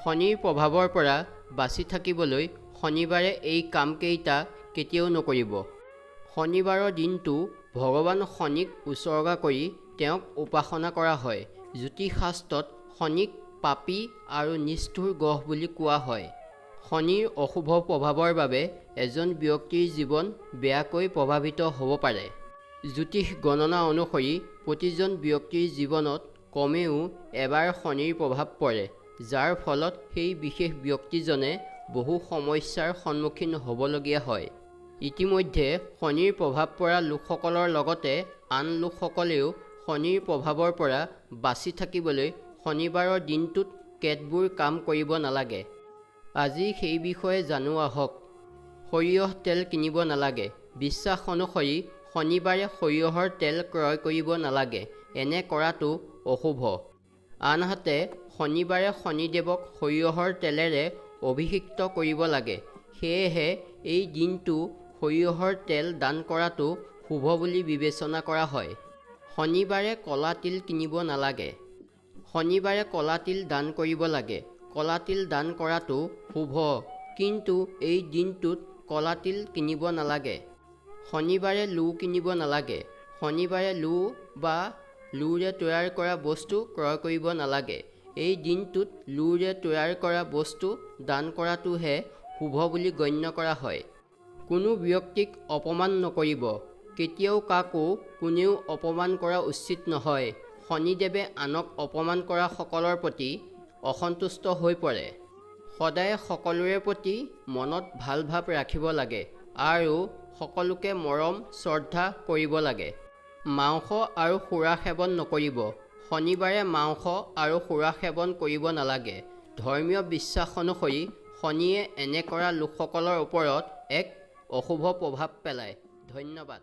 শনিৰ প্ৰভাৱৰ পৰা বাচি থাকিবলৈ শনিবাৰে এই কামকেইটা কেতিয়াও নকৰিব। শনিবাৰৰ দিনটো ভগৱান শনিক উৎসৰ্গা কৰি তেওঁক উপাসনা কৰা হয়। জ্যোতিষশাস্ত্ৰত শনিক পাপী আৰু নিষ্ঠুৰ গ্ৰহ বুলি কোৱা হয়। শনিৰ অশুভ প্ৰভাৱৰ বাবে এজন ব্যক্তিৰ জীৱন বেয়াকৈ প্ৰভাৱিত হ'ব পাৰে। জ্যোতিষ গণনা অনুসৰি প্ৰতিজন ব্যক্তিৰ জীৱনত কমেও এবাৰ শনিৰ প্ৰভাৱ পৰে, যাৰ ফলত সেই বিশেষ ব্যক্তিজনে বহু সমস্যাৰ সন্মুখীন হ'বলগীয়া হয়। ইতিমধ্যে শনিৰ প্ৰভাৱ পৰা লোকসকলৰ লগতে আন লোকসকলেও শনিৰ প্ৰভাৱৰ পৰা বাচি থাকিবলৈ শনিবাৰৰ দিনটোত কেতবোৰ কাম কৰিব নালাগে। আজি সেই বিষয়ে জানো আহক। সৰিয়হ তেল কিনিব নালাগে। বিশ্বাস অনুসৰি শনিবাৰে সৰিয়হৰ তেল ক্ৰয় কৰিব নালাগে। এনে কৰাটো অশুভ। আনহাতে শনিবাৰে শনিদেৱক সৰিয়হৰ তেলেৰে অভিষিক্ত কৰিব লাগে। সেয়েহে এই দিনটো সৰিয়হৰ তেল দান কৰাটো শুভ বুলি বিবেচনা কৰা হয়। শনিবাৰে ক'লা তিল কিনিব নালাগে। শনিবাৰে ক'লা তিল দান কৰিব লাগে। ক'লা তিল দান কৰাটো শুভ, কিন্তু এই দিনটোত ক'লা তিল কিনিব নালাগে। শনিবাৰে লো কিনিব নালাগে। শনিবাৰে লো বা লোৰে তৈয়াৰ কৰা বস্তু ক্ৰয় কৰিব নালাগে। এই দিনটোত লোৰে তৈয়াৰ কৰা বস্তু দান কৰাটোহে শুভ বুলি গণ্য কৰা হয়। কোনো ব্যক্তিক অপমান নকৰিব। কেতিয়াও কাকো কোনেও অপমান কৰা উচিত নহয়। শনিদেৱে আনক অপমান কৰা সকলৰ প্ৰতি অসন্তুষ্ট হৈ পৰে। সদায় সকলোৰে প্ৰতি মনত ভাল ভাৱ ৰাখিব লাগে আৰু সকলোকে মৰম শ্ৰদ্ধা কৰিব লাগে। মাংস আৰু সুৰা সেৱন নকৰিব। শনিবাৰে মাংস আৰু সুৰা সেৱন কৰিব নালাগে। ধৰ্মীয় বিশ্বাস অনুসৰি শনিয়ে এনে কৰা লোকসকলৰ ওপৰত এক অশুভ প্ৰভাৱ পেলায়। ধন্যবাদ।